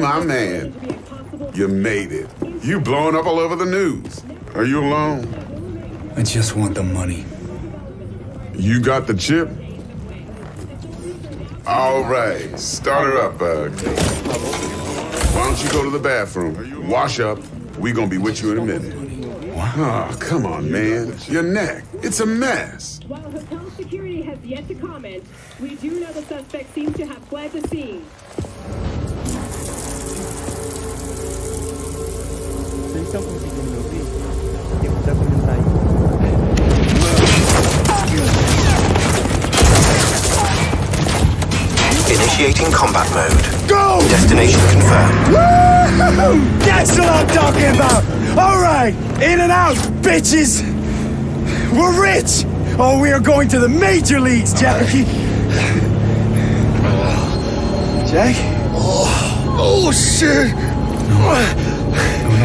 my man. You made it. You blowing up all over the news. Are you alone? I just want the money. You got the chip? All right, start her up, Bug. Why don't you go to the bathroom, wash up. We gonna be with you in a minute. What? Oh, come on, man. Your neck, it's a mess. While hotel security has yet to comment, we do know the suspect seems to have fled the scene. Vocês estão conseguindo me ouvir? Quem puder comentar aí. Initiating combat mode. Go! Destination confirmed. Woo! That's what I'm talking about! Alright, in and out, bitches! We're rich! Oh, we are going to the major leagues, Jackie! Jack? Oh, shit!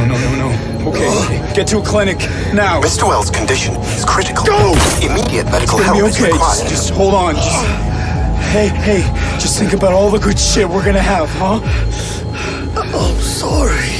No. Okay, get to a clinic, now. Mr. Wells' condition is critical. Go! Immediate medical It's gonna help be is okay, required. just hold on. Hey, just think about all the good shit we're gonna have, huh? I'm sorry.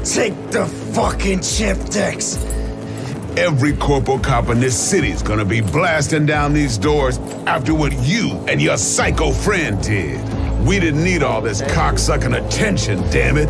Take the fucking chip, Dex. Every corporal cop in this city's gonna be blasting down these doors after what you and your psycho friend did. We didn't need all this cocksucking attention, damn it.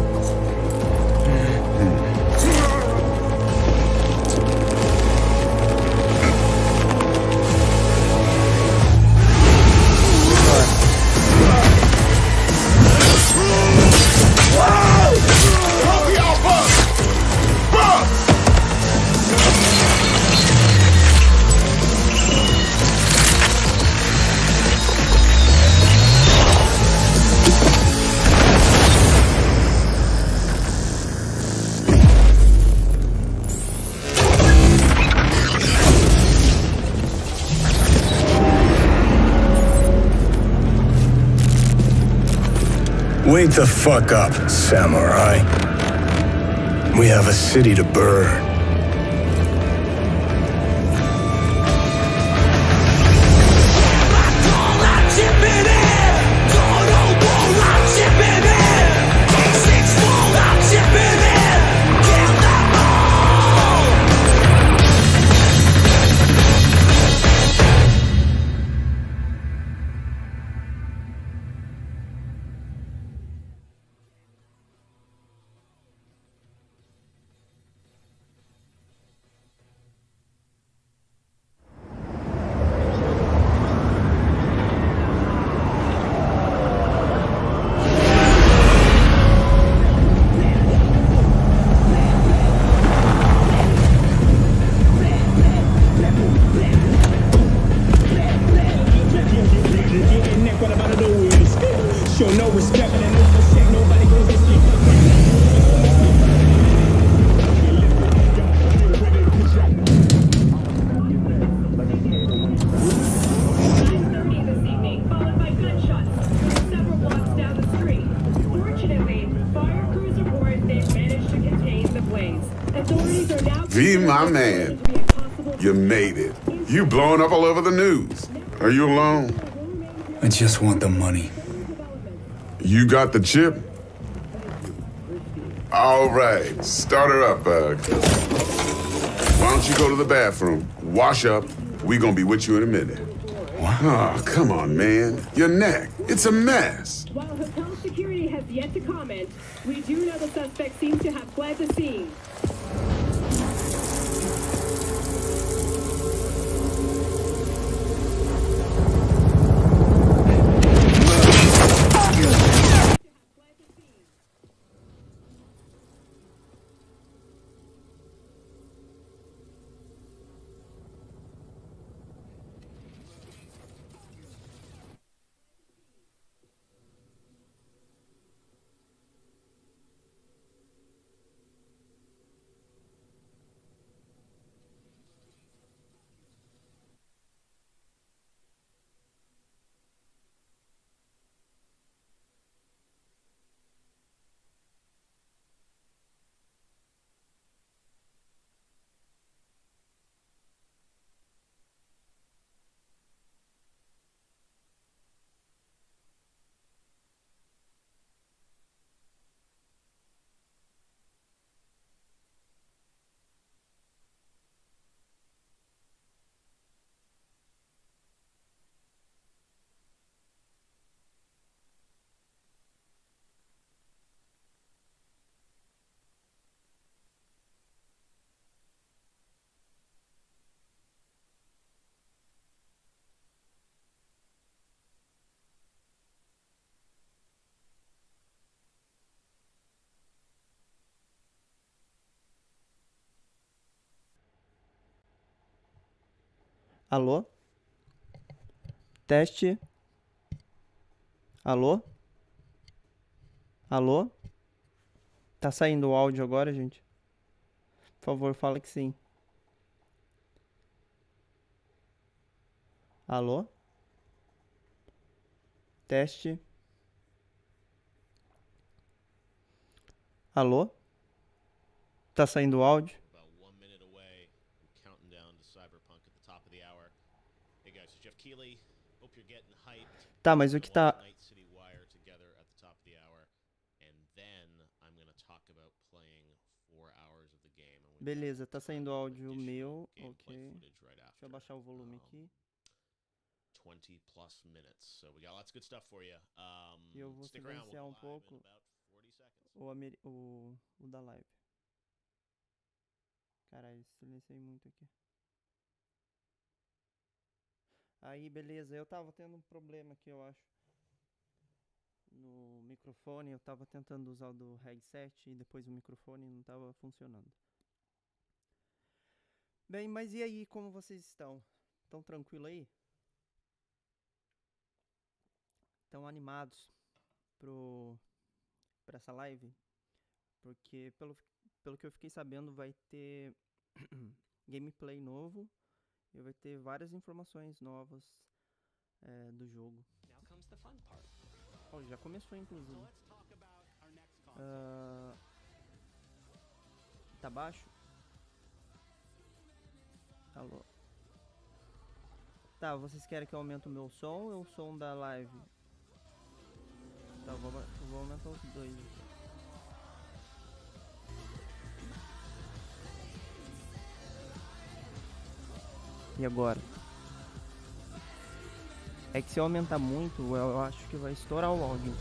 Wake the fuck up, samurai. We have a city to burn. Be my man. You made it. You blowing up all over the news. Are you alone? I just want the money. You got the chip? All right, start her up, Bug. Why don't you go to the bathroom, wash up. We gonna be with you in a minute. What? Oh, come on, man. Your neck, it's a mess. While hotel security has yet to comment, we do know the suspect seems to have fled the scene. Alô? Teste. Alô? Alô? Tá saindo o áudio agora, gente? Por favor, fala que sim. Alô? Teste. Alô? Tá saindo o áudio? About 1 minute away from counting down to Cyberpunk at the top of the hour. Hey guys, Jeff Keighley. Hope you're getting hyped. Tá, mas o que tá... Night City Wire together at the top of the hour, and then I'm gonna talk about playing 4 hours of the game. Beleza, tá saindo o áudio meu. Ok. Right Deixa eu abaixar o volume aqui. 20 plus minutes. So we got lots of good stuff for you. E eu vou Stick around. silenciar We'll um be live pouco in about 40 seconds. o da live. Caralho, silenciei muito aqui. Aí, beleza. Eu tava tendo um problema aqui, eu acho. No microfone, eu tava tentando usar o do headset e depois o microfone não tava funcionando. Bem, mas e aí, como vocês estão? Tão tranquilo aí? Tão animados pra essa live? Porque pelo que eu fiquei sabendo, vai ter gameplay novo e vai ter várias informações novas do jogo. Oh, já começou, inclusive. Tá baixo? Alô? Tá, vocês querem que eu aumente o meu som ou o som da live? Tá, eu vou aumentar os dois. E agora? É que se eu aumentar muito, eu acho que vai estourar o áudio.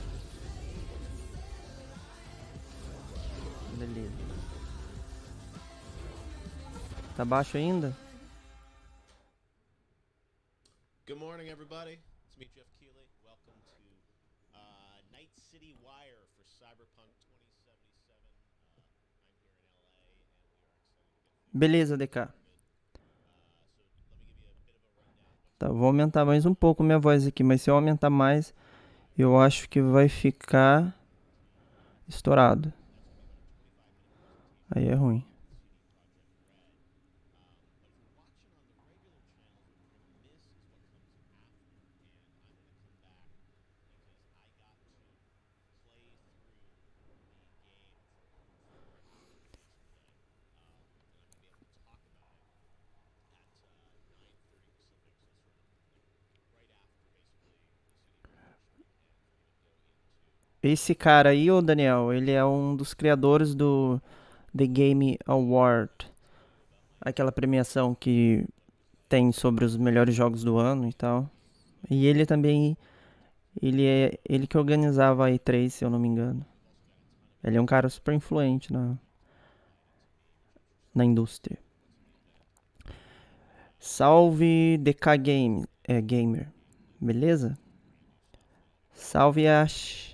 Beleza. Tá baixo ainda? Good morning, everybody. It's me, Jeff Keighley. Welcome to Night City Wire for Cyberpunk 2077. I'm here in LA, and we are excited to get Beleza, DK. Tá, vou aumentar mais um pouco minha voz aqui, mas se eu aumentar mais, eu acho que vai ficar estourado. Aí é ruim. Esse cara aí, ô Daniel, ele é um dos criadores do The Game Award. Aquela premiação que tem sobre os melhores jogos do ano e tal. E ele também, ele que organizava a E3, se eu não me engano. Ele é um cara super influente na indústria. Salve DK Gamer, beleza? Salve Ash.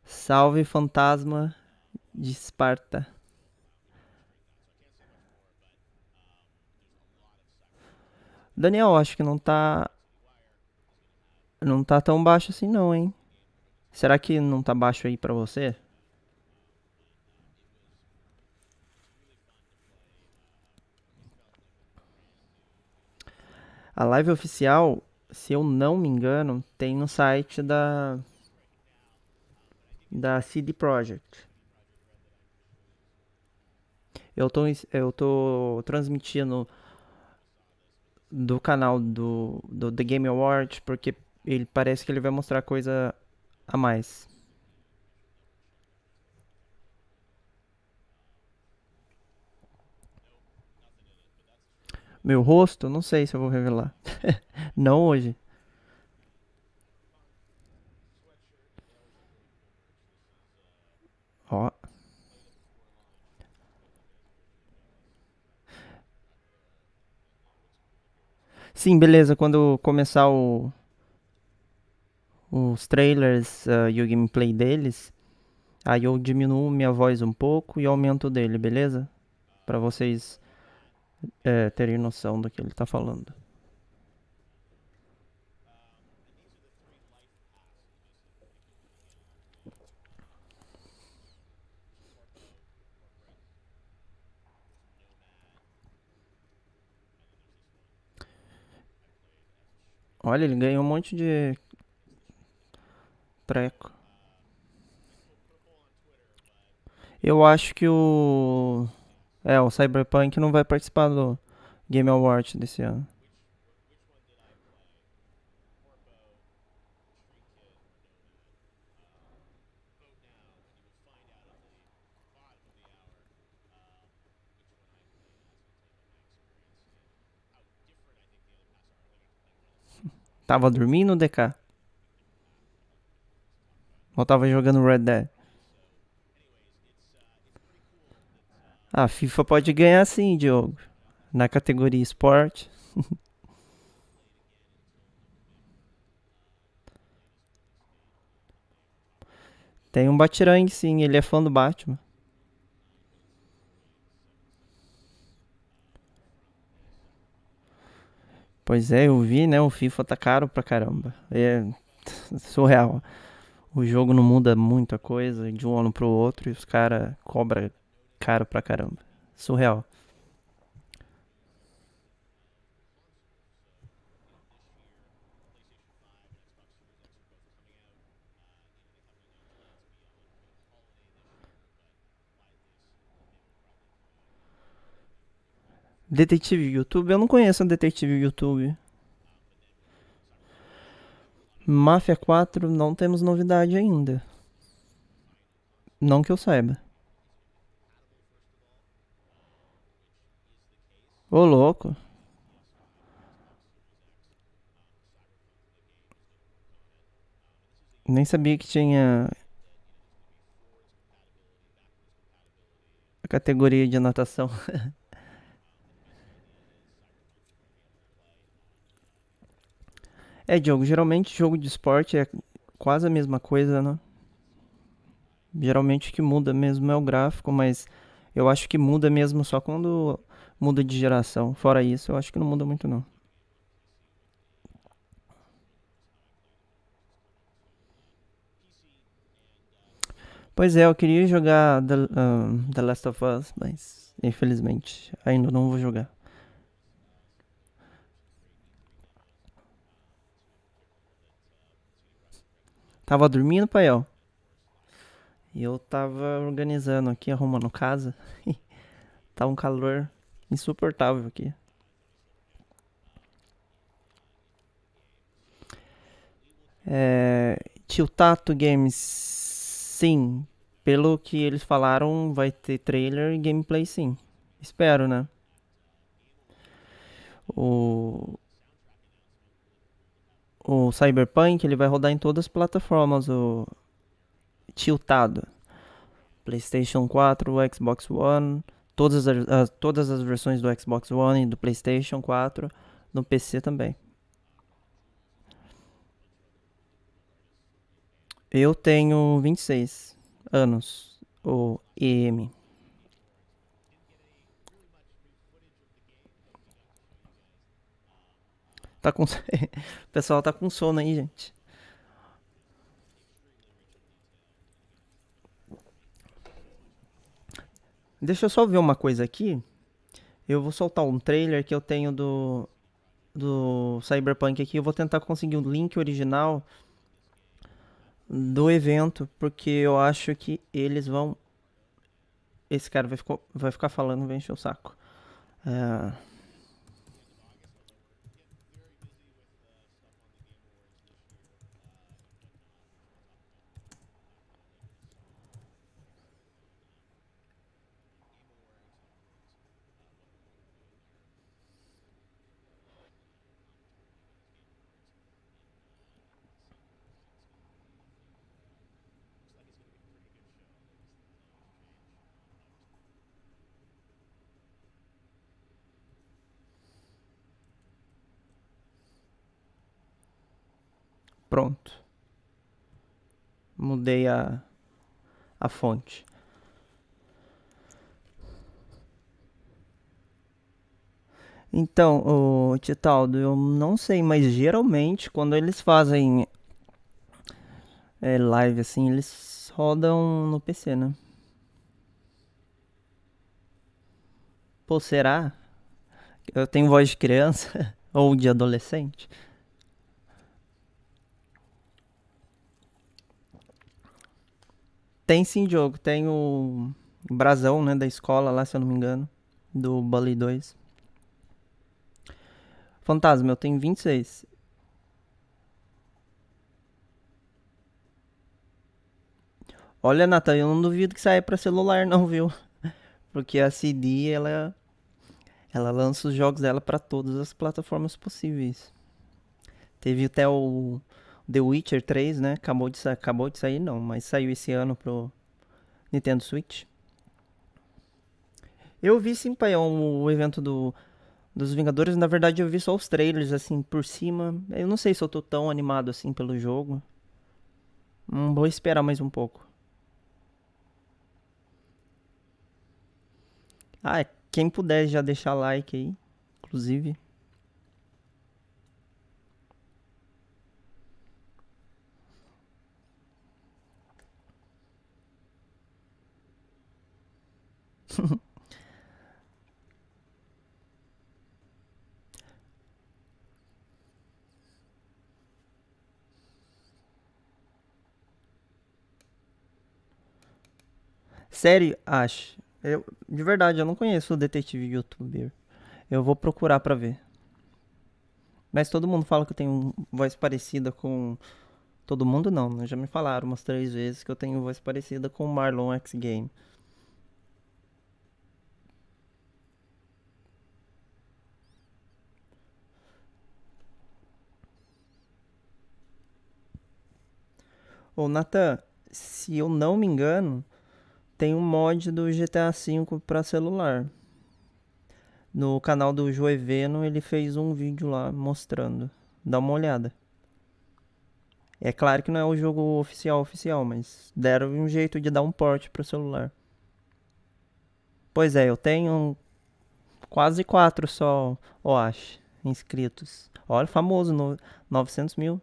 Salve Fantasma de Esparta. Daniel, acho que não tá tão baixo assim não, hein? Será que não tá baixo aí pra você? A live oficial, se eu não me engano, tem no site da CD Projekt. Eu tô transmitindo do canal do The Game Award, porque ele parece que ele vai mostrar coisa a mais. Meu rosto, não sei se eu vou revelar. Não hoje. Ó. Sim, beleza. Quando começar os trailers e o gameplay deles, aí eu diminuo minha voz um pouco e aumento dele, beleza? Pra vocês terem noção do que ele tá falando. Olha, ele ganhou um monte de treco. Eu acho que o Cyberpunk não vai participar do Game Awards desse ano. Tava dormindo, DK? Ou tava jogando Red Dead? Ah, FIFA pode ganhar sim, Diogo. Na categoria esporte. Tem um Batirangue sim, ele é fã do Batman. Pois é, eu vi, né? O FIFA tá caro pra caramba. É surreal. O jogo não muda muita coisa de um ano pro outro e os caras cobram caro pra caramba. Surreal. Detetive YouTube? Eu não conheço a Detetive YouTube. Máfia 4 não temos novidade ainda. Não que eu saiba. Ô louco. Nem sabia que tinha a categoria de anotação. É, Diogo, geralmente jogo de esporte é quase a mesma coisa, né? Geralmente o que muda mesmo é o gráfico, mas eu acho que muda mesmo só quando muda de geração. Fora isso, eu acho que não muda muito não. Pois é, eu queria jogar The Last of Us, mas infelizmente ainda não vou jogar. Tava dormindo, Paiel? E eu tava organizando aqui, arrumando casa. Tá um calor insuportável aqui. Tio Tato Games, sim. Pelo que eles falaram, vai ter trailer e gameplay, sim. Espero, né? O, o Cyberpunk, ele vai rodar em todas as plataformas, o tiltado. PlayStation 4, Xbox One, todas as versões do Xbox One e do PlayStation 4, no PC também. Eu tenho 26 anos, o EM. Tá com... o pessoal tá com sono aí, gente. Deixa eu só ver uma coisa aqui. Eu vou soltar um trailer que eu tenho do Cyberpunk aqui. Eu vou tentar conseguir o link original do evento, porque eu acho que eles vão. Esse cara vai ficar falando, vai encher o saco. Pronto. Mudei a fonte. Então, o Titaldo, eu não sei, mas geralmente quando eles fazem live assim, eles rodam no PC, né? Pô, será? Eu tenho voz de criança ou de adolescente? Tem sim jogo, tem o brasão, né, da escola lá, se eu não me engano, do Bully 2. Fantasma, eu tenho 26. Olha, Nathan, eu não duvido que saia pra celular não, viu? Porque a CD, ela lança os jogos dela pra todas as plataformas possíveis. Teve até o The Witcher 3, né? Acabou de sair não, mas saiu esse ano pro Nintendo Switch. Eu vi sim, pai, o evento dos Vingadores. Na verdade, eu vi só os trailers, assim, por cima. Eu não sei se eu tô tão animado assim pelo jogo. Vou esperar mais um pouco. Ah, quem puder já deixar like aí, inclusive. Sério, acho. De verdade, eu não conheço o detetive youtuber. Eu vou procurar pra ver. Mas todo mundo fala que eu tenho voz parecida com. Todo mundo não, né? Já me falaram umas 3 vezes que eu tenho voz parecida com o Marlon X Game. Ô, Nathan, se eu não me engano, tem um mod do GTA V pra celular. No canal do Joeveno ele fez um vídeo lá mostrando. Dá uma olhada. É claro que não é o jogo oficial, mas deram um jeito de dar um port pro celular. Pois é, eu tenho quase 4 só, eu acho, inscritos. Olha, famoso, 900 mil.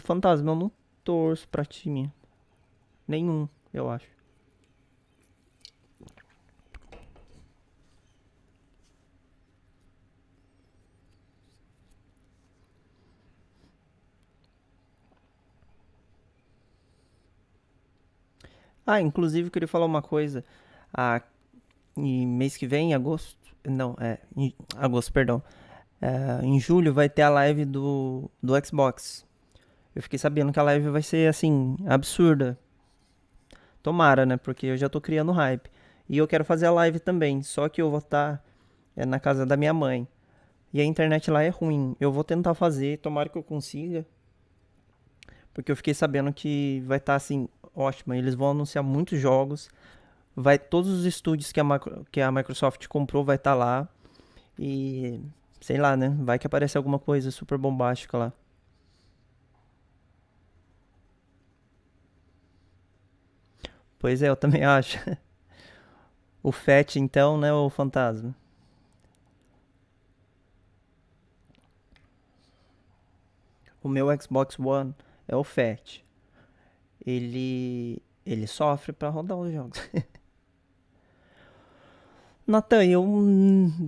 Fantasma, eu não torço pra time. Nenhum, eu acho. Ah, inclusive eu queria falar uma coisa. Ah, em mês que vem, em agosto. Não, em agosto, perdão. Em julho vai ter a live do Xbox. Eu fiquei sabendo que a live vai ser assim, absurda. Tomara, né? Porque eu já tô criando hype. E eu quero fazer a live também. Só que eu vou estar na casa da minha mãe. E a internet lá é ruim. Eu vou tentar fazer, tomara que eu consiga. Porque eu fiquei sabendo que vai estar assim, ótimo. Eles vão anunciar muitos jogos. Vai todos os estúdios que a Microsoft comprou vai estar lá. E sei lá, né? Vai que aparece alguma coisa super bombástica lá. Pois é, eu também acho. O Fat, então, né? O fantasma. O meu Xbox One é o Fat. Ele sofre pra rodar os jogos. Nathan, eu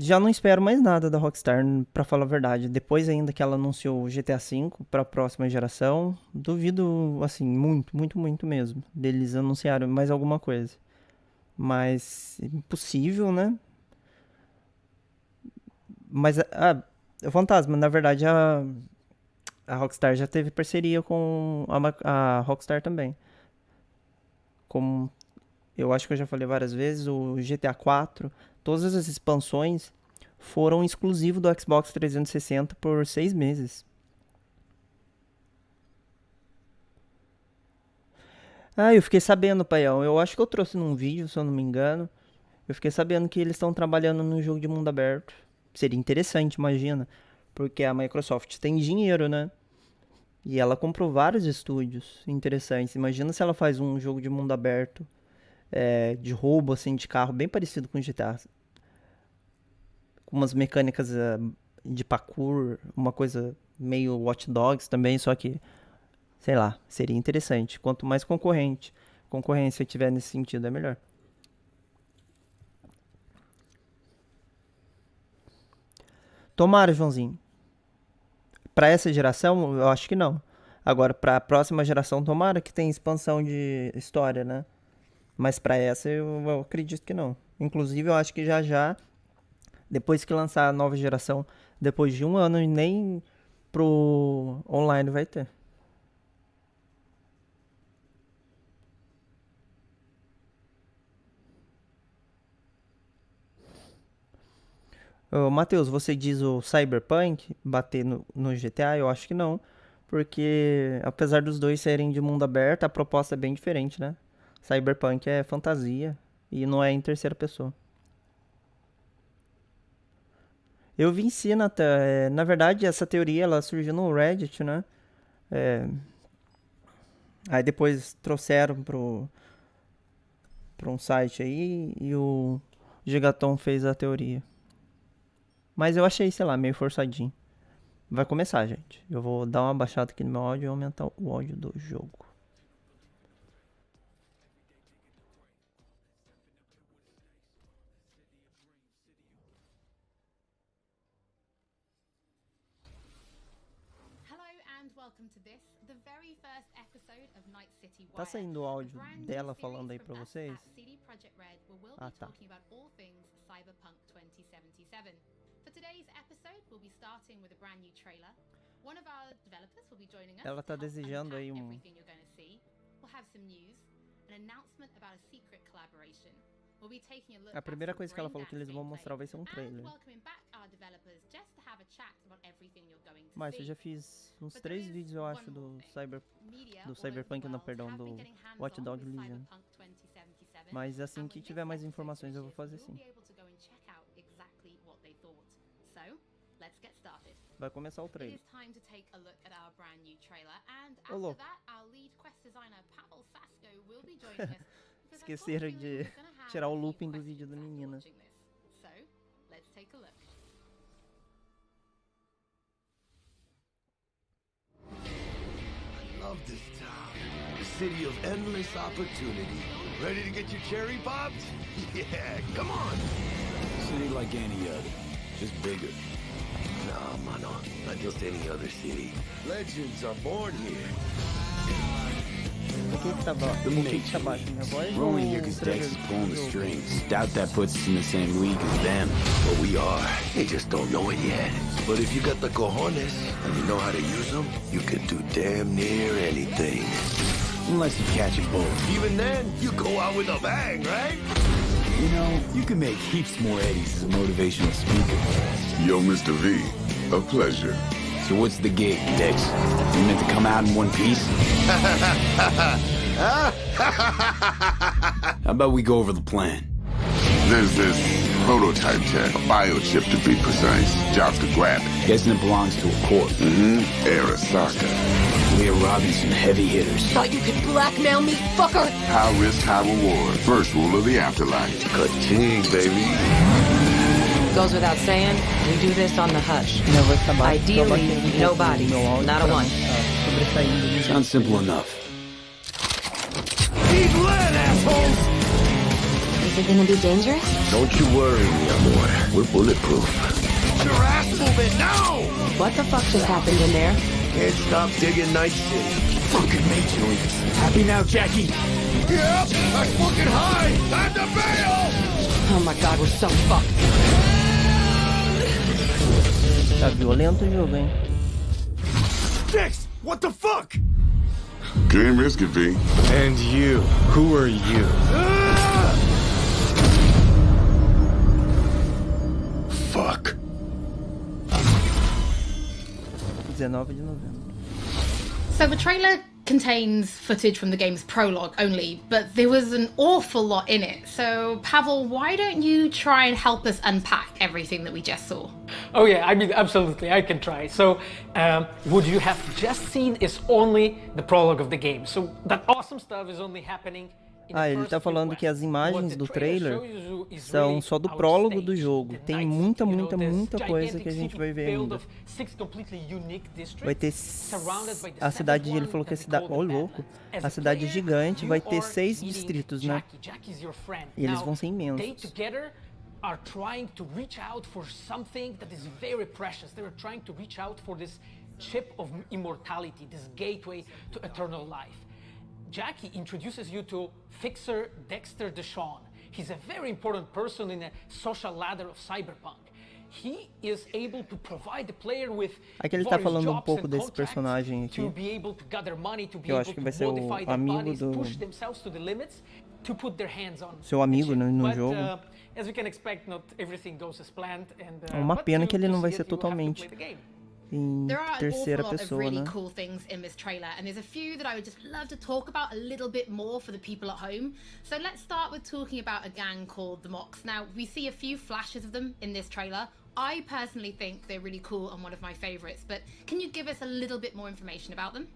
já não espero mais nada da Rockstar, pra falar a verdade. Depois ainda que ela anunciou o GTA V pra próxima geração, duvido, assim, muito, muito, muito mesmo, deles anunciarem mais alguma coisa. Mas, impossível, né? Mas, o Fantasma, na verdade, a Rockstar já teve parceria com a Rockstar também. Como eu acho que eu já falei várias vezes, o GTA 4, todas as expansões foram exclusivos do Xbox 360 por 6 meses. Ah, eu fiquei sabendo, paião. Eu acho que eu trouxe num vídeo, se eu não me engano. Eu fiquei sabendo que eles estão trabalhando num jogo de mundo aberto. Seria interessante, imagina. Porque a Microsoft tem dinheiro, né? E ela comprou vários estúdios interessantes. Imagina se ela faz um jogo de mundo aberto de roubo, assim, de carro, bem parecido com o GTA. Com umas mecânicas de parkour, uma coisa meio Watch Dogs também, só que, sei lá, seria interessante. Quanto mais concorrência tiver nesse sentido, é melhor. Tomara, Joãozinho. Pra essa geração, eu acho que não. Agora, pra próxima geração, tomara que tenha expansão de história, né? Mas pra essa, eu acredito que não. Inclusive, eu acho que já, depois que lançar a nova geração, depois de um ano, nem pro online vai ter. Ô, Matheus, você diz o Cyberpunk bater no GTA? Eu acho que não. Porque, apesar dos dois serem de mundo aberto, a proposta é bem diferente, né? Cyberpunk é fantasia e não é em terceira pessoa. Eu vi em cena até. Na verdade, essa teoria ela surgiu no Reddit, né? Aí depois trouxeram pra um site aí e o Gigaton fez a teoria. Mas eu achei, sei lá, meio forçadinho. Vai começar, gente. Eu vou dar uma baixada aqui no meu áudio e aumentar o áudio do jogo. Tá saindo o áudio dela falando aí pra vocês? Ah, tá. Cyberpunk 2077. For today's episode, we'll be starting with a brand new trailer. One of our developers will be joining us. Ela tá desejando aí everything you're going to see. We'll have some news, an announcement about a secret collaboration. We'll be taking a look A primeira coisa que ela falou que eles vão mostrar vai ser um trailer. Mas eu já fiz uns 3 vídeos, eu acho, do Cyberpunk, não, perdão, do Watch Dogs Legion. Mas assim que tiver mais informações eu vou fazer sim. Vai começar o trailer. Ô, louco. Esqueceram de tirar o looping do vídeo da menina. Love this town. The city of endless opportunity. Ready to get your cherry popped? Yeah, come on. City like any other, just bigger. Nah, mano, not just any other city. Legends are born here. Por que tá baixo? Minha voz? We're only here because Dex is pulling the strings. Doubt that puts us in the same league as them. But we are. They just don't know it yet. But if you got the cojones and you know how to use them, you can do damn near anything. Unless you catch a bullet. Even then, you go out with a bang, right? You know, you can make heaps more eddies as a motivational speaker. Yo, Mr. V, a pleasure. So what's the gig, Dex? You meant to come out in one piece? How about we go over the plan? There's this prototype tech, a biochip to be precise. Job's to grab it. Guessing it belongs to a corp. Arasaka. We're robbing some heavy hitters. Thought you could blackmail me, fucker? High risk, high reward. First rule of the afterlife. Ka-ting, baby. Goes without saying, we do this on the hush. Ideally, no bodies, not a one. Sounds simple enough. Need lead, assholes! Is it gonna be dangerous? Don't you worry, mi amor. We're bulletproof. Get your ass moving now! What the fuck just happened in there? Can't stop digging Night City. Fucking major leagues. Happy now, Jackie? Yep, that's fucking high! Time to bail! Oh my god, we're so fucked. Tá violento o jogo, hein? Dex, what the fuck? Can't risk it, V. And you, who are you? Fuck. 19 de novembro. So the trailer contains footage from the game's prologue only, but there was an awful lot in it. So Pavel, why don't you try and help us unpack everything that we just saw? Oh yeah, I mean, absolutely, I can try. So what you have just seen is only the prologue of the game. So that awesome stuff is only happening Ah, ele tá falando que as imagens do trailer são só do prólogo do jogo. Tem muita coisa que a gente vai ver ainda. Vai ter a cidade, ele falou que a cidade, oh louco, a cidade gigante vai ter 6 distritos, né? E eles vão ser imensos. Are trying to reach out for something that is very precious. They're trying to reach out for this chip of immortality, this gateway to eternal life. Jackie introduces you to Fixer Dexter Deshawn. He's a very important person in the social ladder of Cyberpunk. He is able to provide the player with aqui ele tá falando um pouco desse personagem aqui. Que eu acho que vai ser o amigo do seu amigo no jogo. É uma pena que ele não vai ser totalmente em terceira pessoa, né? Cool things in this trailer, and there's a few that I would just love to talk about a little bit more for the people at home. So let's start with talking about a gang called the Mox. Now, we see a few flashes of them in this trailer. I personally think they're really cool and one of my favorites, but can you give us a little bit more information about them?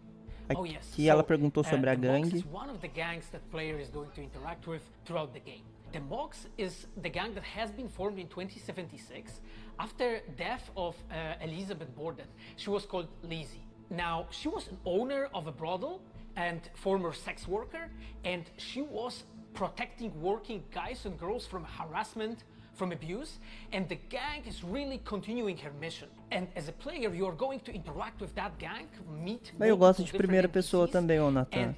Aqui ela perguntou sobre a gangue. One of the gangs that player is going to interact with throughout the game. The Mox is the gang that has been formed in 2076 after death of Elizabeth Borden. She was called Lizzie. Now, she was an owner of a brothel and former sex worker, and she was protecting working guys and girls from harassment, from abuse, and the gang is really continuing her mission. And as a player, you are going to interact with that gang, meet eu gosto de primeira pessoa também, Nathan.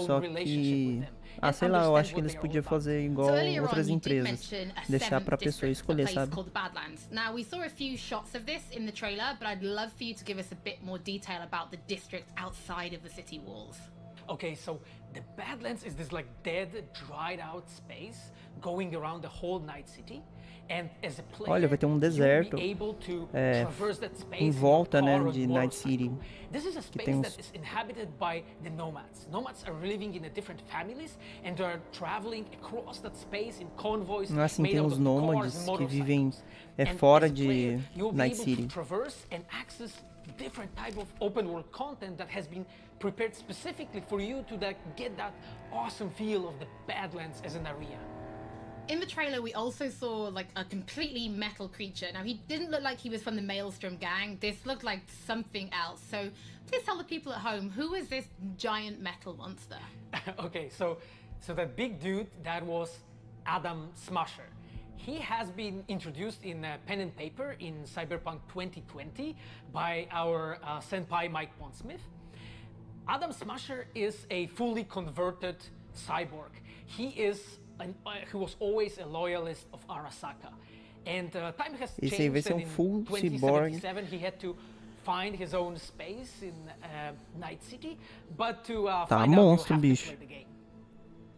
Só que, sei lá, eu acho que eles podiam fazer igual outras empresas, deixar pra pessoa escolher, sabe? Now, we saw a few shots of this in the trailer, but I'd love for you to give us a bit more detail about the district outside of the city walls. Okay, so the Badlands is this like dead, dried out space going around the whole Night City. And as a player, olha, vai ter um deserto em volta, né, de Night City. This is a space that is inhabited by the nomads. Nomads are living in different families and they are traveling across that space in convoys. Assim, tem os nômades que vivem fora de Night City. Different type of open world content that has been prepared specifically for you to get that awesome feel of the Badlands as an area. In the trailer, we also saw like a completely metal creature. Now, he didn't look like he was from the Maelstrom gang. This looked like something else. So please tell the people at home, who is this giant metal monster? Okay, so that big dude, that was Adam Smasher. He has been introduced in pen and paper in Cyberpunk 2020 by our senpai Mike Pondsmith. Adam Smasher is a fully converted cyborg. He was always a loyalist of Arasaka. And time has changed, and in 2077 he had to find his own space in Night City, but to find out, you have to play the game.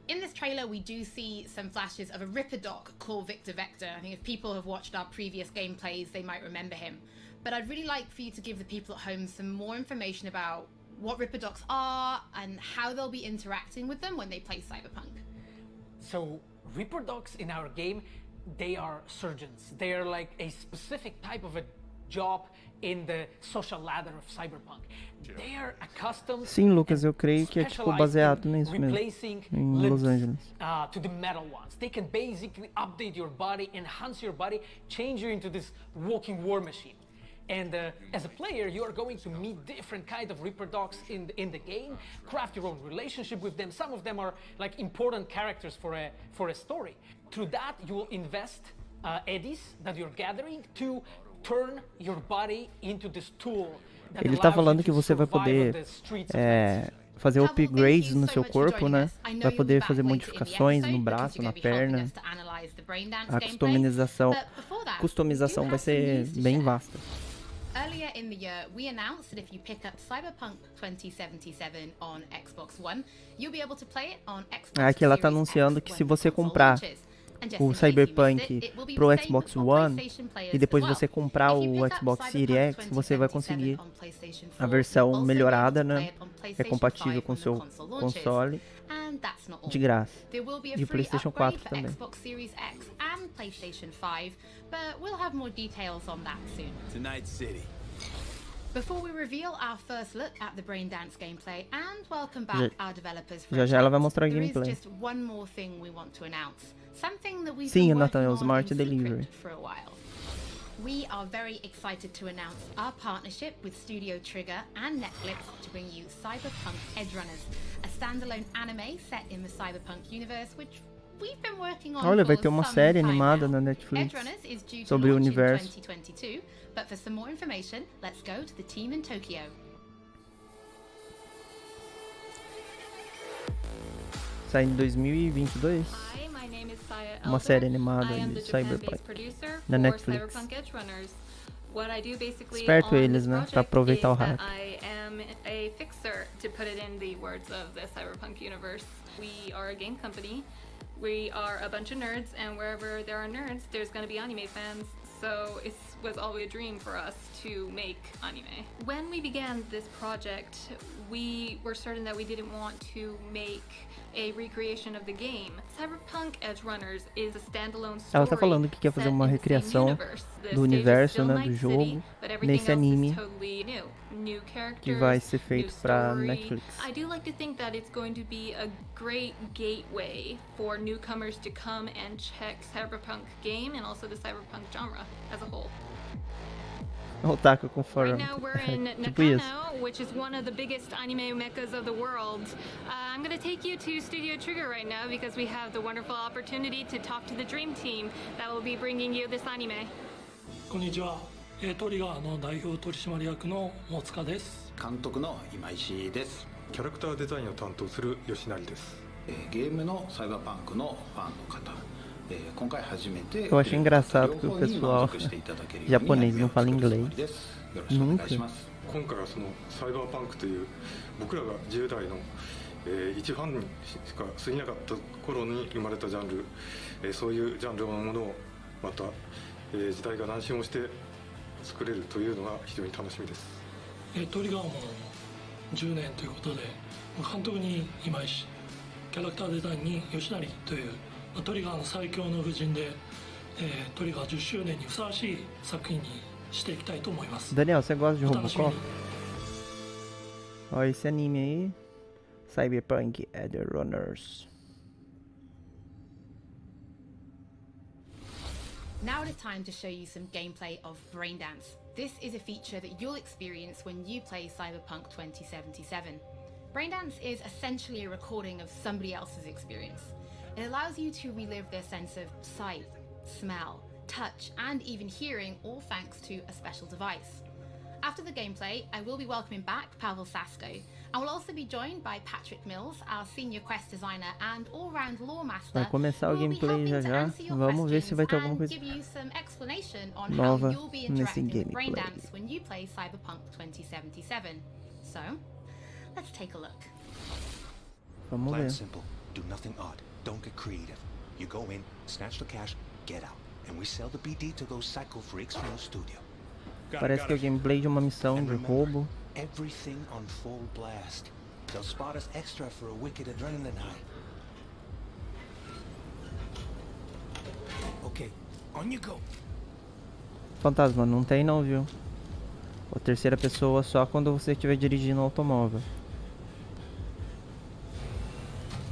In this trailer, we do see some flashes of a Ripper Doc called Victor Vector. I think if people have watched our previous gameplays, they might remember him. But I'd really like for you to give the people at home some more information about what Ripper Docs are and how they'll be interacting with them when they play Cyberpunk. So, Ripper Docs in our game, they are surgeons. They are like a specific type of a job in the social ladder of Cyberpunk. They are accustomed. Sim, Lucas, eu creio que é tipo baseado nisso mesmo, em Los Angeles. To the metal ones. They can basically update your body, enhance your body, change you into this walking war machine. And as a player, you are going to meet different kinds of Reaper Dogs in the game, craft your own relationship with them. Some of them are like important characters for a story. Through that, you will invest eddies that you're gathering to turn your body into this tool. Ele tá falando que você vai poder fazer upgrades no seu corpo, né? Vai poder fazer modificações no braço, na perna. A customização vai ser bem vasta. Earlier in the year, we announced that if you pick up Cyberpunk 2077 on Xbox One, you'll be able to play it on Xbox Aqui ela tá anunciando que se você comprar o Cyberpunk pro Xbox One e depois você comprar o Xboxseriex, você vai conseguir a versão melhorada, né? É compatível com o seu console de graça. E o PlayStation 4 também. Before we reveal our first look at the Braindance gameplay and welcome back our developers for já ela vai mostrar a there is gameplay. just one more thing we want to announce. Something that we've Sim, been Nathan, working o on Smart in Delivery. secret for a while. We are very excited to announce our partnership with Studio Trigger and Netflix to bring you Cyberpunk Edgerunners, a standalone anime set in the Cyberpunk universe, which we've been working on Olha, vai for ter uma some série time animada now. na Netflix Edgerunners is due to sobre o launch in universo. 2022, but for some more information, let's go to the team in Tokyo. Sai em 2022. Uma série animada de Cyberpunk na Netflix. Esperto eles, né? Pra aproveitar o hype. I am a fixer, to put it in the words of the Cyberpunk universe. We are a game company. We are a bunch of nerds, and wherever there are nerds, there's going to be anime fans. So it was always a dream for us to make anime. When we began this project, we were certain that we didn't want to make a recreation of the game. Cyberpunk Edgerunners is a standalone story. Ela tá falando que quer fazer uma recriação do universo, né, do jogo nesse anime que vai ser feito para Netflix. I do like to think that it's going to be a great gateway for newcomers to come and check Cyberpunk game and also the Cyberpunk genre as a whole. Otaku com Right fora. now we're in Tipo isso. Nakano, which is one of the biggest anime meccas of the world. I'm going to take you to Studio Trigger right now because we have the wonderful opportunity to talk to the dream team that will be bringing you this anime. こんにちは。トリガーの代表取締役の大塚です。監督の今石です。キャラクターデザインを担当する吉成です。ゲームのサイバーパンクのファンの方。今回初めて Eu achei engraçado que o pessoal japonês não fala inglês. Nunca. 今回はそのサイバーパンクという僕らが10代の一ファンにしか過ぎなかった頃に生まれたジャンル、そういうジャンルのものをまた、時代が何周もして作れるというのが非常に楽しみです。トリガーも10年ということで、監督に今石、キャラクターデザインに吉成というトリガーの最強の布陣で、トリガー10周年にふさわしい作品にしていきたいと思います。 Daniel, você gosta de Robocop? Olha esse anime aí. Cyberpunk Edgerunners. Now it is time to show you some gameplay of Braindance. This is a feature that you'll experience when you play Cyberpunk 2077. Braindance is essentially a recording of somebody else's experience. It allows you to relive their sense of sight, smell, touch, and even hearing, all thanks to a special device. After the gameplay, I will be welcoming back Pavel Sasko. I will also be joined by Patrick Mills, our senior quest designer and all-round lore master. Vai começar o gameplay já já. Vamos ver se vai ter alguma coisa give you some explanation on nova how you'll be nesse interacting with gameplay. Braindance when you play Cyberpunk 2077. So, let's take a look. Vamos Plan ver. simple. Do nothing odd. Don't get creative. You go in, snatch the cash, get out, and we sell the BD to those psycho freaks from the studio. Parece que é o gameplay de uma missão de roubo. Everything on full blast. They'll spot us extra for a wicked adrenaline high. Okay, on you go. Fantasma, não tem não, viu? A terceira pessoa só quando você estiver dirigindo o automóvel.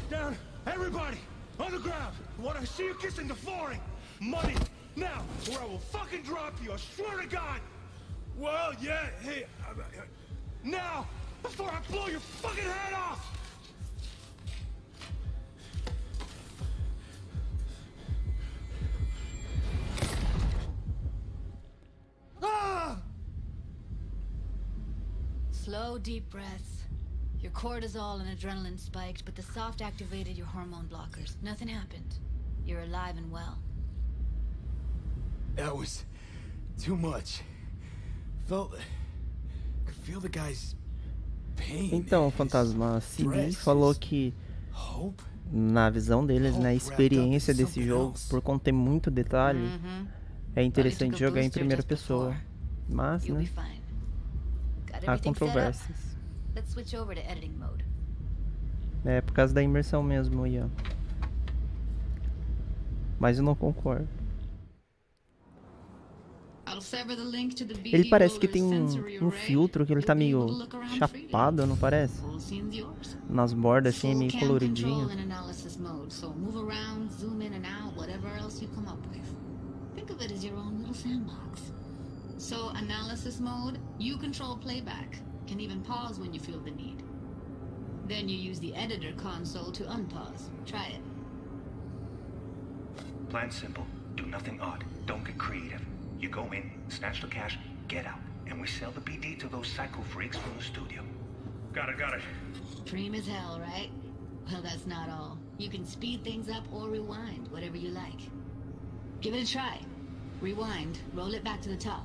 Down, everybody, on the ground. I want to see you kissing the flooring. Money, now, or I will fucking drop you. I swear to God. Well, yeah, hey, now, before I blow your fucking head off. Ah! Slow, deep breaths. Your cortisol and adrenaline spiked, but the soft activated your hormone blockers. Nothing happened. You're alive and well. That was too much. Could feel the guy's pain. Então, Fantasma, a CB falou que na visão deles, na experiência desse jogo, por conter muito detalhe, é interessante jogar em primeira pessoa. Mas, né, há controvérsias. Let's switch over to editing mode. É por causa da imersão mesmo aí, ó. Mas eu não concordo. Ele parece que tem um filtro que ele tá meio chapado, não parece? Nas bordas, assim, meio coloridinho. Think of it as your own little sandbox. So, analysis mode, you control playback. Can even pause when you feel the need. Then you use the editor console to unpause. Try it. Plan simple. Do nothing odd. Don't get creative. You go in, snatch the cash, get out. And we sell the BD to those psycho freaks from the studio. Got it. Dream as hell, right? Well, that's not all. You can speed things up or rewind, whatever you like. Give it a try. Rewind. Roll it back to the top.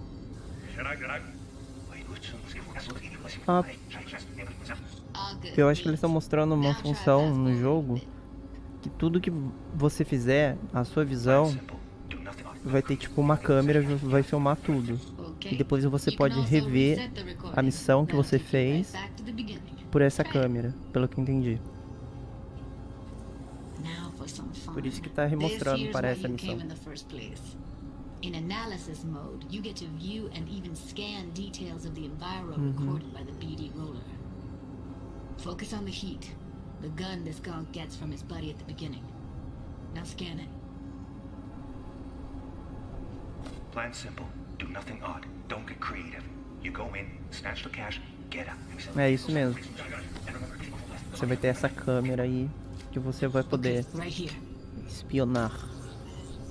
Eu acho que eles estão mostrando uma função no jogo que tudo que você fizer, a sua visão vai ter tipo uma câmera que vai filmar tudo. E depois você pode rever a missão que você fez por essa câmera, pelo que eu entendi. Por isso que tá remostrando, parece, a missão. In analysis mode, you get to view and even scan details of the enviro recorded by the BD roller. Focus on the heat, the gun this gonk gets from his buddy at the beginning. Now scan it. Plan simple. Do nothing odd. Don't get creative. You go in, snatch the cash, get out. É isso mesmo. Você vai ter essa câmera aí que você vai poder espionar.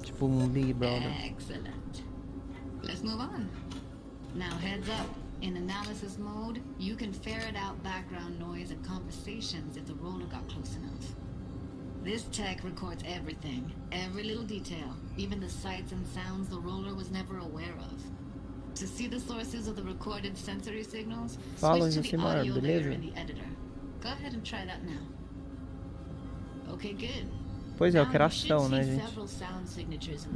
Tipo um Big Brother. Excellent. Let's move on. Now heads up. In analysis mode, you can ferret out background noise and conversations if the roller got close enough. This tech records everything, every little detail, even the sights and sounds the roller was never aware of. To see the sources of the recorded sensory signals, switch to the audio layer in the editor. Go ahead and try that now. Okay, good. Pois é, eu quero ação, né, gente?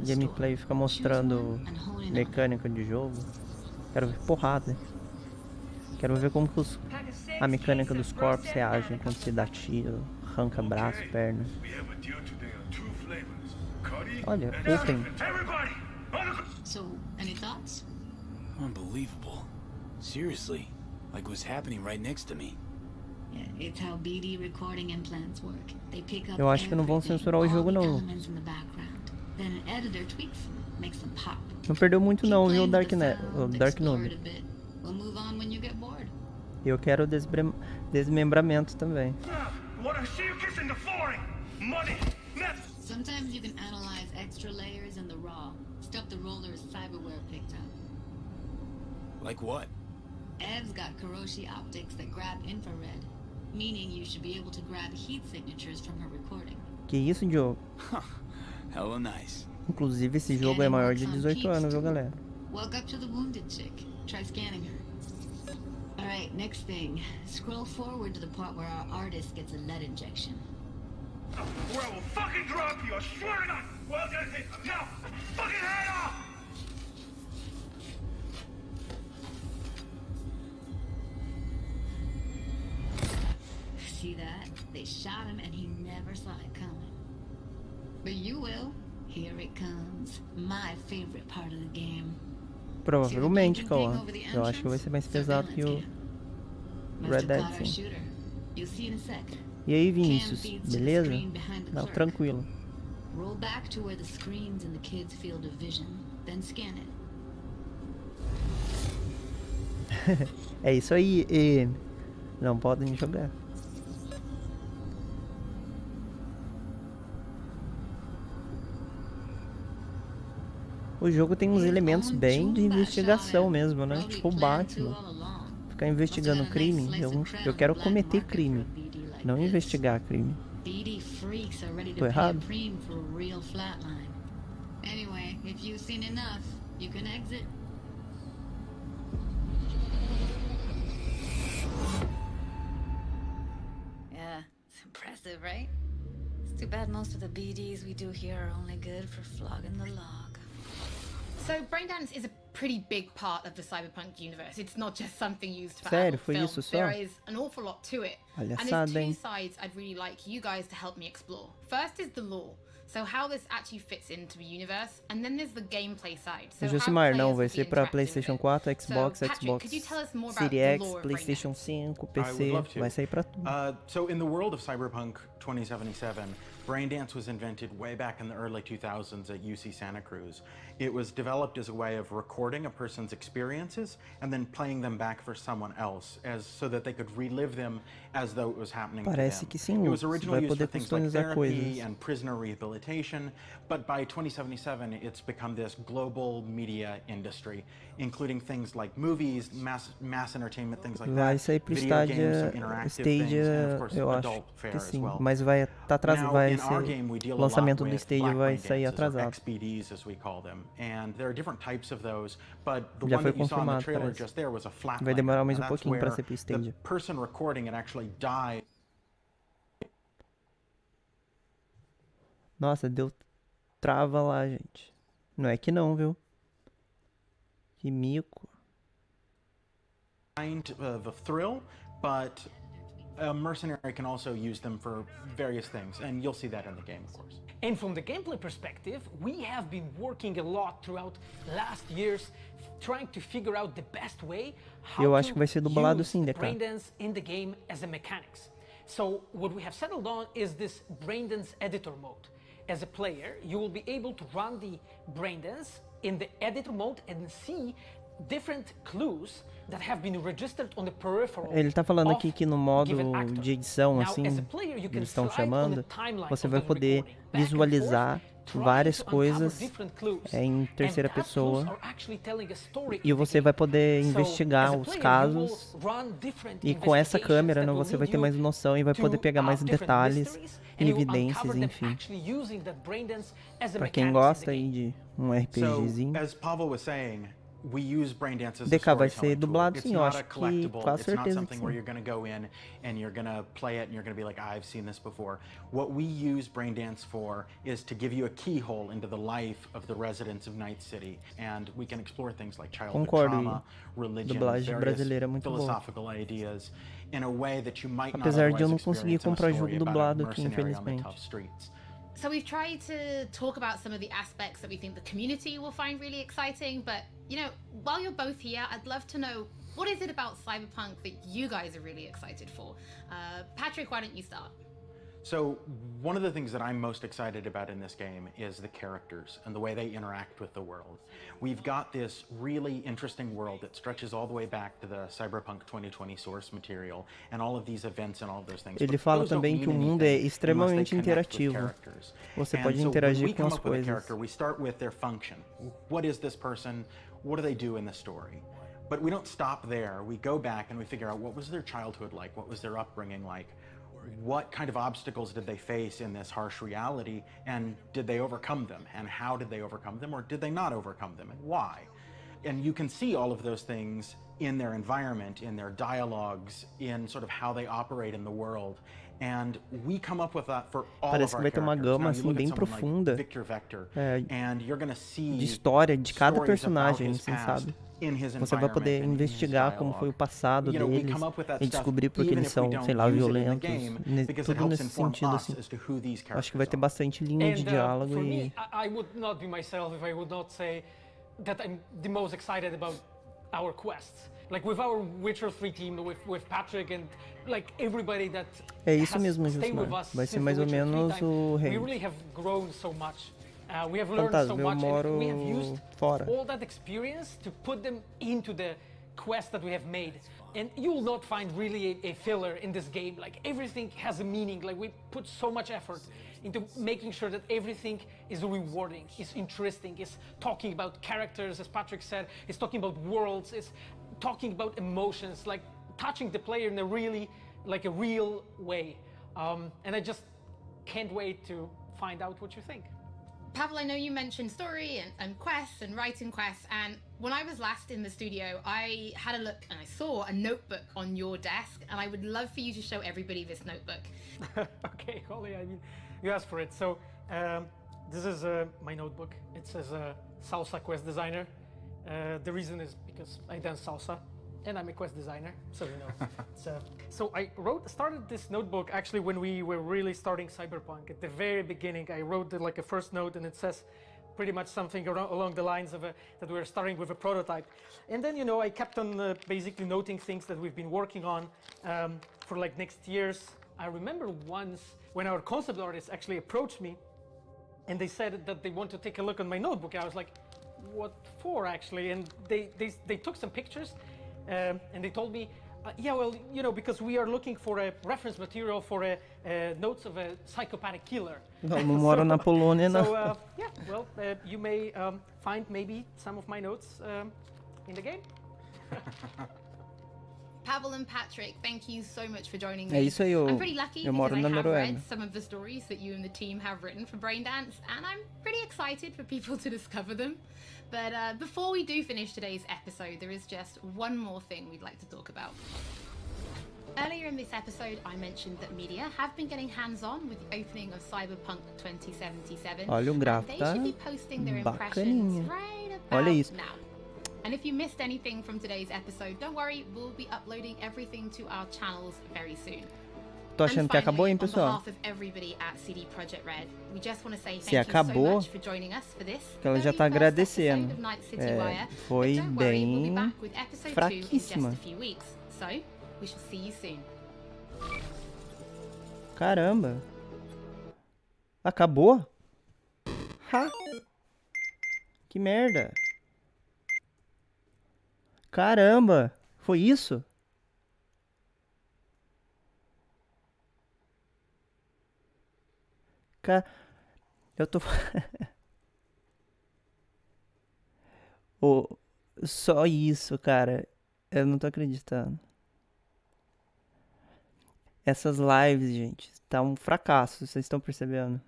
Gameplay fica mostrando mecânica de jogo. Quero ver porrada. Quero ver como que a mecânica dos corpos reagem quando se dá tiro, arranca braço, perna. Olha, open. So, any thoughts? Unbelievable. Seriously, like what's happening right next to me. It's how BD recording implants work. They pick up Eu acho que não vão censurar o jogo, não. Then an editor tweaks them, makes them pop. Não perdeu muito não, viu, o Dark Noob. We'll move on when you get bored. Eu quero desmembramento também. Sometimes you can analyze extra layers in the raw, stuff the roller's cyberware picked up. Like what? Ev's got Kiroshi optics that grab infrared, meaning you should be able to grab heat signatures from her recording. Que isso, Joe? Hella nice. Inclusive, esse jogo é maior de 18 anos, viu, galera? Walk up to the wounded chick. Try scanning her. Alright, next thing. Scroll forward to the part where our artist gets a lead injection. Or I will fucking drop you, I swear to God! Well, now, fucking head off! See that? They shot him and he never saw it coming. But you will. Here it comes. My favorite part of the game. Provavelmente, Cauã. Eu acho que vai ser mais pesado que o Red Dead, sim. E aí, Vinícius? Beleza? Não, tranquilo. Roll back to where the screen's in the kid's field of vision, then scan it. É isso aí, e não podem jogar. O jogo tem uns elementos bem de investigação mesmo, né? Tipo o Batman. Ficar investigando crime. Eu quero cometer crime, não investigar crime. Tô errado? Anyway, if you've seen enough, you can exit. Yeah, it's impressive, right? It's too bad most of the BDs we do here are only good for flogging the log. So Braindance is a pretty big part of the Cyberpunk universe. It's not just something used for Sério, adult foi films. isso só? There is an awful lot to it. And there's Palhaçada, two hein? sides I'd really like you guys to help me explore. First is the lore. So how this actually fits into the universe, and then there's the gameplay side. So Josimar, não, vai ser pra PlayStation 4, Xbox, Xbox Series, PlayStation 5, PC, vai sair pra tudo. So in the world of Cyberpunk 2077, Braindance was invented way back in the early 2000s at UC Santa Cruz. It was developed as a way of recording a person's experiences and then playing them back for someone else, so that they could relive them as though it was happening to them. Parece que sim, It was vai originally used for poder things like customizar therapy coisas. and prisoner rehabilitation, but by 2077 it's become this global media industry, including things like movies, mass entertainment, things like Vai that, sair pro video games, some Stadia, interactive things, and of course eu acho adult fare que as sim, well. mas vai Now, in our game, we deal o lançamento a lot do with Stadia black vai brain sair dances, or atrasado. XBDs as we call them, and there are different types of those, but the Já one foi that you saw in the confirmado, trailer parece. just there was a flat Vai demorar mais and that's pouquinho pra where ser pro the Stadia. person recording it actually died. Nossa, deu trava lá, gente. Não é que não, viu? Que mico. The thrill, but a mercenary can also use them for various things, and you'll see that in the game, of course. And from the gameplay perspective, we have been working a lot throughout last years trying to figure out the best way how Eu acho que vai ser dublado use sim, the DK. braindance in the game as a mechanics. So what we have settled on is this braindance editor mode. As a player, you will be able to run the braindance in the editor mode and see different clues that have been registered on the peripheral. Ele tá falando aqui que no modo de edição, Now, assim, as a player, you can eles estão slide on the chamando, timeline você of vai the poder recording, back and visualizar forth, várias trying to uncover coisas different clues. em And terceira that pessoa clues are actually telling a story e in the você vai poder So, investigar as a os player, casos you will run different e com essa investigations câmera, that né, will você vai lead ter you mais noção e vai poder pegar mais different detalhes mysteries, e and you evidências, uncover them enfim. actually using that braindance as a Pra quem mechanics in gosta the aí game. de um RPGzinho. So, as Pavel was saying, we use Braindance as a DK vai ser storytelling dublado tool. sim, It's eu not acho a que collectible. quase It's not certeza que something where sim. you're going to go in and you're going to play it and you're going to be like, I've seen this before. What we use Braindance for is to give you a keyhole into the life of the residents of Night City, and we can explore things like childhood Concordo, trauma, religion, dublagem various brasileira é muito boa. philosophical ideas in a way that you might not Apesar de eu otherwise não conseguir experience in a comprar story jogo about a dublado aqui, mercenary on the infelizmente. tough streets. So we've tried to talk about some of the aspects that we think the community will find really exciting, but you know, while you're both here, I'd love to know, what is it about Cyberpunk that you guys are really excited for? Patrick, why don't you start? So one of the things that I'm most excited about in this game is the characters and the way they interact with the world. We've got this really interesting world that stretches all the way back to the Cyberpunk 2020 source material and all of these events and all of those things. Ele But fala those don't também mean que o mundo anything é unless they extremamente connect with interativo. characters. Você And pode so when interagir we com come as up with a coisas. character, we start with their function. What is this person? What do they do in the story? But we don't stop there. We go back and we figure out, what was their childhood like? What was their upbringing like? What kind of obstacles did they face in this harsh reality, and did they overcome them? And how did they overcome them, or did they not overcome them, and why? And you can see all of those things in their environment, in their dialogues, in sort of how they operate in the world. And we come up with that for all Parece of que our vai ter uma characters. gama Now, you assim look at bem someone profunda like Victor Vector, and you're going to see de história de cada stories about personagem, his assim, past sabe? in his Você vai poder environment and in his investigar como dialogue. foi o passado You know, we deles come up with that e stuff descobrir por que even eles if we são, don't sei lá, use it in the violentos, game, because it tudo helps nesse inform sentido, us assim. as to who these Acho que vai ter bastante linha de diálogo for e... me, I would not be myself if I would not say that I'm the most excited about our quests. Like with our Witcher 3 team, with Patrick and like everybody that É isso has mesmo, stayed with Josimar. us Vai ser since mais the ou Witcher 3 menos time, o we rei. really have grown so much. We have learned Fantasma, so eu much, and we have moro used fora. all that experience to put them into the quest that we have made. And you will not find really a filler in this game. Like everything has a meaning. Like we put so much effort into making sure that everything is rewarding, is interesting, is talking about characters, as Patrick said, is talking about worlds, is talking about emotions, like touching the player in a really, like a real way. And I just can't wait to find out what you think. Pavel, I know you mentioned story and quests and writing quests, and when I was last in the studio, I had a look and I saw a notebook on your desk, and I would love for you to show everybody this notebook. Okay, Holly, I mean, you asked for it. So this is my notebook. It says Salsa Quest Designer. The reason is because I dance salsa, and I'm a quest designer, so you know. So I started this notebook actually when we were really starting Cyberpunk. At the very beginning, I wrote like a first note, and it says pretty much something along the lines of that we're starting with a prototype. And then, you know, I kept on basically noting things that we've been working on for like next years. I remember once when our concept artists actually approached me and they said that they want to take a look on my notebook. I was like, what for actually? And they took some pictures and they told me, yeah, well, you know, because we are looking for a reference material for notes of a psychopathic killer. Não moro na Polônia, não. So, yeah, well, you may find maybe some of my notes in the game. Pavel and Patrick, thank you so much for joining É me. isso aí, I'm pretty lucky because I have Noruega. read some of the stories that you and the team have written for Braindance, and I'm pretty excited for people to discover them. But before we do finish today's episode, there is just one more thing we'd like to talk about. Earlier in this episode, I mentioned that media have been getting hands-on with the opening of Cyberpunk 2077. Olha o gráfico, and they tá should be posting their bacaninha. impressions right Olha about isso. now. And if you missed anything from today's episode, don't worry, we'll be uploading everything to our channels very soon. Tô achando que acabou, hein, pessoal? On behalf of everybody at CD Projekt Red, we just want to say Se thank you so acabou, much for joining us for this que ela já tá very first agradecendo. episode of Night City Wire. Foi But don't worry, we'll be bem back with episode 2 in fraquíssima. just a few weeks. So, we shall see you soon. Caramba. Acabou? Ha! Que merda. Caramba. Foi isso? Eu tô... Oh, só isso, cara. Eu não tô acreditando. Essas lives, gente, tá um fracasso, vocês estão percebendo?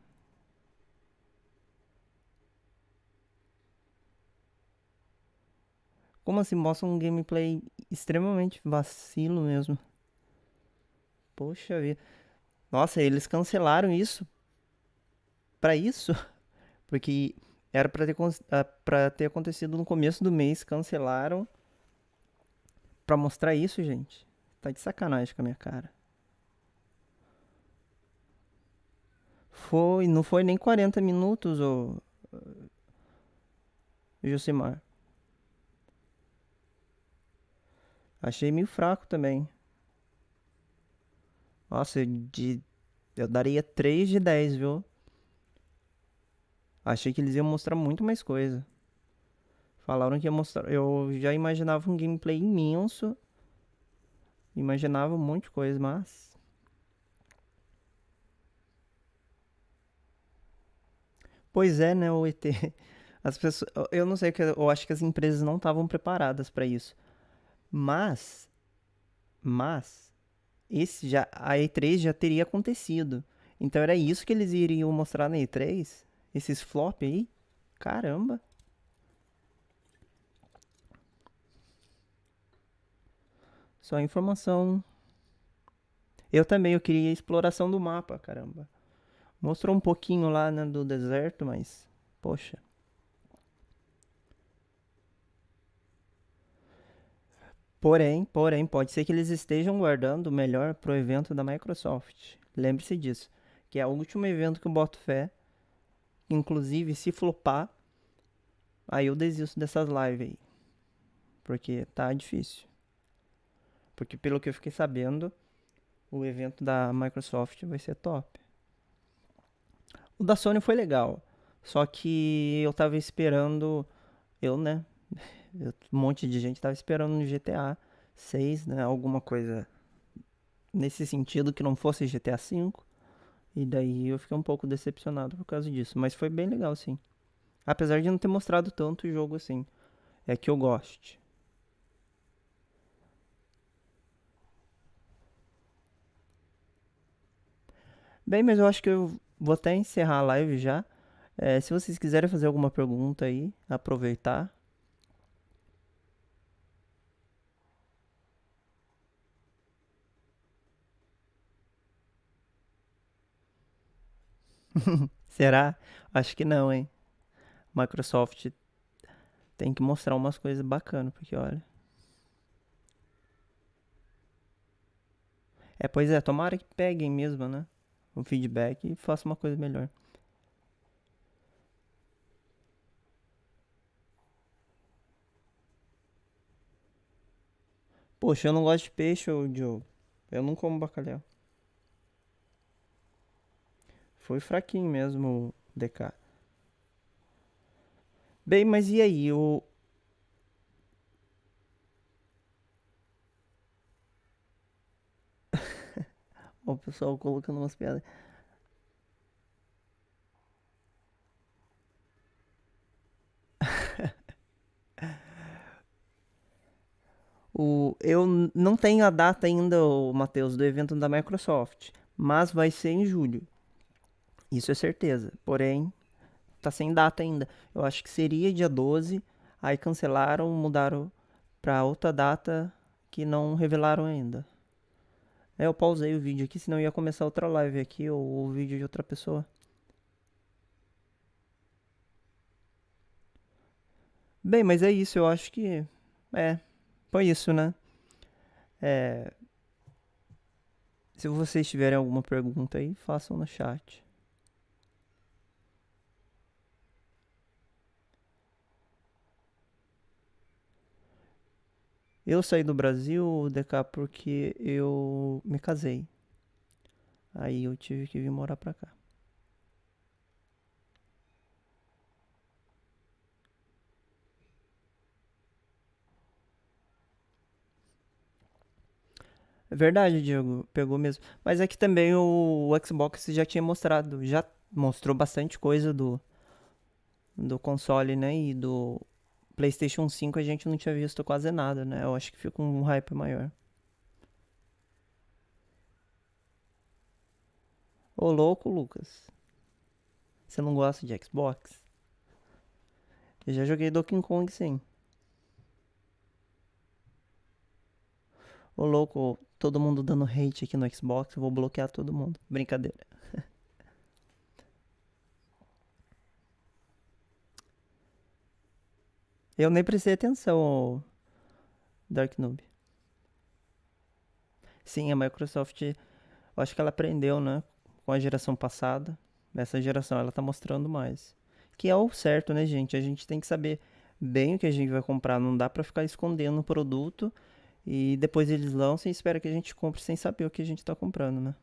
Como assim? Mostra um gameplay extremamente vacilo mesmo. Poxa vida. Nossa, eles cancelaram isso. Pra isso? Porque era pra ter acontecido no começo do mês. Cancelaram. Pra mostrar isso, gente. Tá de sacanagem com a minha cara. Não foi nem 40 minutos, ô Josimar. Achei meio fraco também. Nossa, eu daria 3 de 10, viu? Achei que eles iam mostrar muito mais coisa. Falaram que ia mostrar... Eu já imaginava um gameplay imenso. Imaginava um monte de coisa, mas... Pois é, né, o ET. As pessoas... Eu não sei, eu acho que as empresas não estavam preparadas para isso. Mas a E3 já teria acontecido. Então era isso que eles iriam mostrar na E3? Esses flop aí? Caramba. Só informação. Eu queria a exploração do mapa, caramba. Mostrou um pouquinho lá, né, do deserto, mas... Poxa. Porém, pode ser que eles estejam guardando o melhor pro evento da Microsoft. Lembre-se disso. Que é o último evento que eu boto fé. Inclusive, se flopar, aí eu desisto dessas lives aí. Porque tá difícil. Porque pelo que eu fiquei sabendo, o evento da Microsoft vai ser top. O da Sony foi legal. Só que eu tava esperando... né? Um monte de gente tava esperando no GTA 6, né? Alguma coisa nesse sentido que não fosse GTA 5. E daí eu fiquei um pouco decepcionado por causa disso. Mas foi bem legal, sim. Apesar de não ter mostrado tanto o jogo assim. É que eu goste. Bem, mas eu acho que eu vou até encerrar a live já. Se vocês quiserem fazer alguma pergunta aí, aproveitar. Será? Acho que não, hein? Microsoft tem que mostrar umas coisas bacanas, porque olha. Pois é, tomara que peguem mesmo, né? O feedback e façam uma coisa melhor. Poxa, eu não gosto de peixe, ô Diogo. Eu não como bacalhau. Foi fraquinho mesmo o DK. Bem, mas e aí? O pessoal colocando umas piadas. Eu não tenho a data ainda, Matheus, do evento da Microsoft, mas vai ser em julho. Isso é certeza. Porém, tá sem data ainda. Eu acho que seria dia 12, aí cancelaram, mudaram pra outra data que não revelaram ainda. Eu pausei o vídeo aqui, senão ia começar outra live aqui ou o vídeo de outra pessoa. Bem, mas é isso, eu acho que foi isso, né? Se vocês tiverem alguma pergunta aí, façam no chat. Eu saí do Brasil, DK, porque eu me casei. Aí eu tive que vir morar pra cá. É verdade, Diego, pegou mesmo. Mas é que também o Xbox já tinha mostrado, já mostrou bastante coisa do console, né? E do PlayStation 5 a gente não tinha visto quase nada, né? Eu acho que fica um hype maior. Ô louco, Lucas. Você não gosta de Xbox? Eu já joguei Donkey Kong, sim. Ô louco, todo mundo dando hate aqui no Xbox, eu vou bloquear todo mundo. Brincadeira. Eu nem prestei atenção, ô Dark Noob. Sim, a Microsoft, eu acho que ela aprendeu, né? Com a geração passada. Nessa geração ela tá mostrando mais. Que é o certo, né, gente? A gente tem que saber bem o que a gente vai comprar. Não dá pra ficar escondendo o produto e depois eles lançam e espera que a gente compre sem saber o que a gente tá comprando, né?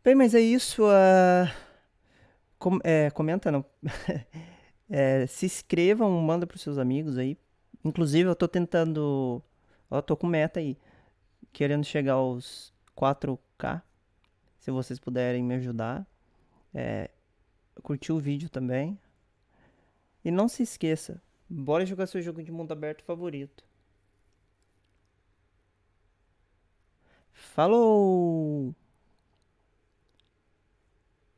Bem, mas é isso. Comenta, não. Se inscrevam, manda pros seus amigos aí. Inclusive, eu tô tentando. Ó, tô com meta aí. Querendo chegar aos 4K. Se vocês puderem me ajudar. Curtir o vídeo também. E não se esqueça. Bora jogar seu jogo de mundo aberto favorito. Falou!